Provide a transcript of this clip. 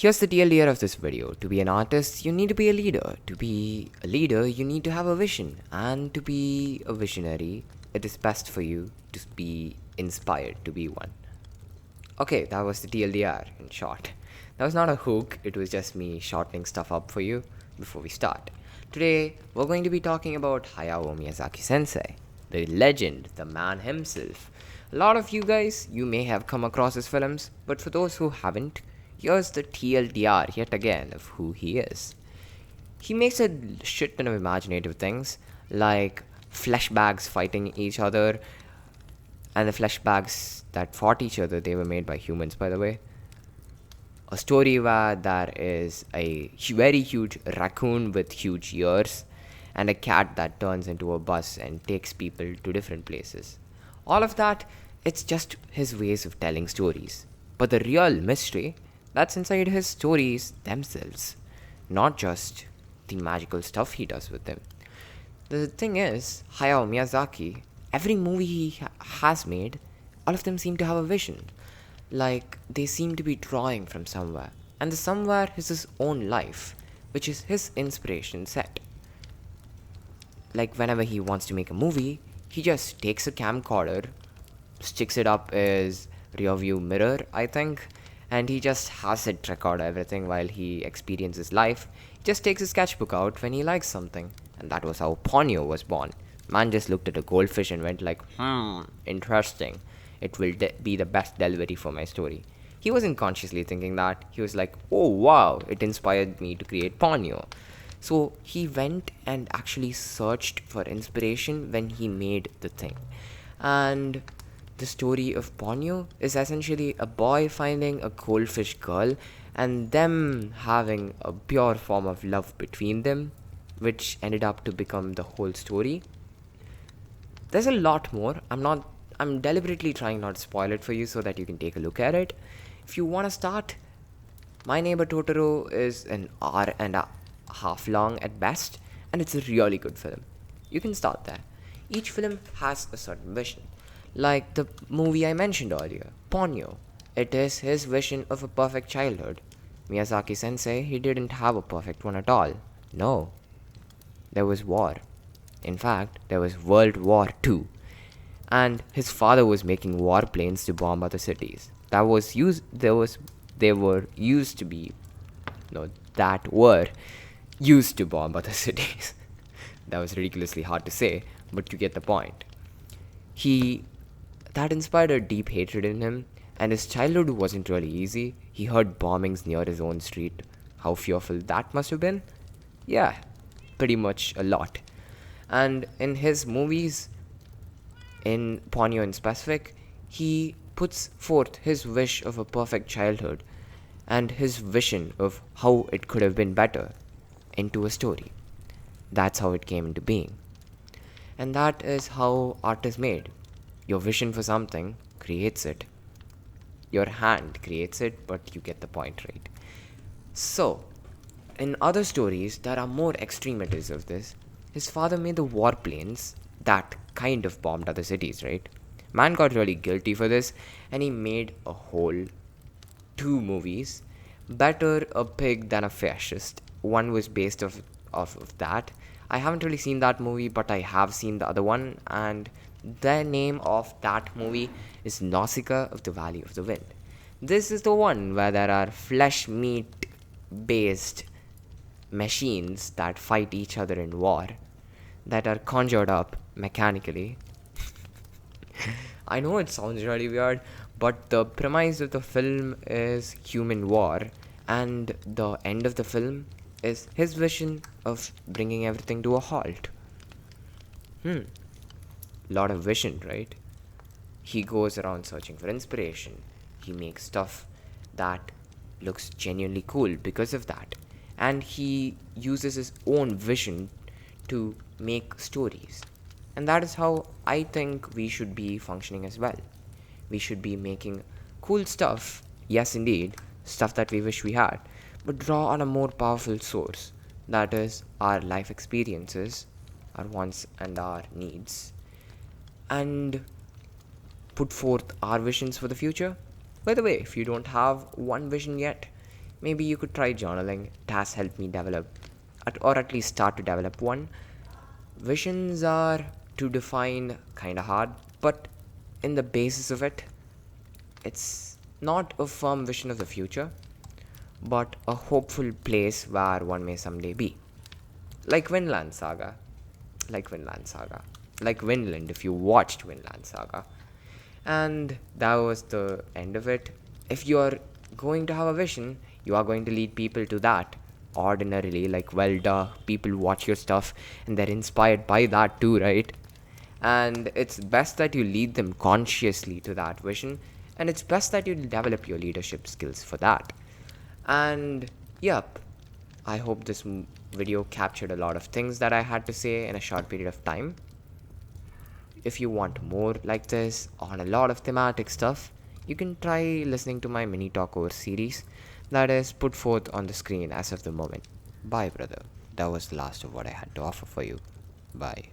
Here's the TLDR of this video. To be an artist, you need to be a leader. To be a leader, you need to have a vision. And to be a visionary, it is best for you to be inspired to be one. Okay, that was the TLDR in short. That was not a hook, it was just me shortening stuff up for you before we start. Today, we're going to be talking about Hayao Miyazaki sensei, the legend, the man himself. A lot of you guys, you may have come across his films, but for those who haven't, here's the TLDR yet again of who he is. He makes a shit ton of imaginative things, like flashbacks fighting each other, and the flashbacks that fought each other, they were made by humans, by the way. A story where there is a very huge raccoon with huge ears, and a cat that turns into a bus and takes people to different places. All of that, it's just his ways of telling stories. But the real mystery, that's inside his stories themselves, not just the magical stuff he does with them. The thing is, Hayao Miyazaki, every movie he has made, all of them seem to have a vision. Like, they seem to be drawing from somewhere. And the somewhere is his own life, which is his inspiration set. Like, whenever he wants to make a movie, he just takes a camcorder, sticks it up his rearview mirror, I think, and he just has it record everything while he experiences life. He just takes a sketchbook out when he likes something. And that was how Ponyo was born. Man just looked at a goldfish and went like, interesting. It will be the best delivery for my story. He wasn't consciously thinking that. He was like, oh wow, it inspired me to create Ponyo. So he went and actually searched for inspiration when he made the thing. And the story of Ponyo is essentially a boy finding a goldfish girl and them having a pure form of love between them, which ended up to become the whole story. There's a lot more. I'm deliberately trying not to spoil it for you so that you can take a look at it. If you want to start, My Neighbor Totoro is an hour and a half long at best, and it's a really good film. You can start there. Each film has a certain vision. Like the movie I mentioned earlier, Ponyo. It is his vision of a perfect childhood. Miyazaki sensei, he didn't have a perfect one at all. No. There was war. In fact, there was World War II. And his father was making warplanes to bomb other cities. That were used to bomb other cities. That was ridiculously hard to say, but you get the point. That inspired a deep hatred in him, and his childhood wasn't really easy. He heard bombings near his own street. How fearful that must have been? Yeah, pretty much a lot. And in his movies, in Ponyo in specific, he puts forth his wish of a perfect childhood and his vision of how it could have been better into a story. That's how it came into being. And that is how art is made. Your vision for something creates it. Your hand creates it, but you get the point, right? So, in other stories, there are more extremities of this. His father made the warplanes that kind of bombed other cities, right? Man got really guilty for this, and he made a whole 2 movies. Better a pig than a fascist. One was based off of that. I haven't really seen that movie, but I have seen the other one, and the name of that movie is Nausicaa of the Valley of the Wind. This is the one where there are flesh meat based machines that fight each other in war, that are conjured up mechanically. I know it sounds really weird, but the premise of the film is human war, and the end of the film is his vision of bringing everything to a halt. Lot of vision, right? He goes around searching for inspiration. He makes stuff that looks genuinely cool because of that. And he uses his own vision to make stories. And that is how I think we should be functioning as well. We should be making cool stuff, yes indeed, stuff that we wish we had, but draw on a more powerful source, that is our life experiences, our wants and our needs, and put forth our visions for the future. By the way, if you don't have one vision yet, maybe you could try journaling. It has helped me develop, or at least start to develop one. Visions are to define kind of hard, but in the basis of it, it's not a firm vision of the future, but a hopeful place where one may someday be. Like Vinland Saga. Like Vinland Saga. Like Vinland, if you watched Vinland Saga. And that was the end of it. If you're going to have a vision, you are going to lead people to that. Ordinarily, like, well, duh, people watch your stuff and they're inspired by that too, right? And it's best that you lead them consciously to that vision, and it's best that you develop your leadership skills for that. And yep, I hope this video captured a lot of things that I had to say in a short period of time. If you want more like this on a lot of thematic stuff, you can try listening to my mini talkover series that is put forth on the screen as of the moment. Bye, brother. That was the last of what I had to offer for you. Bye.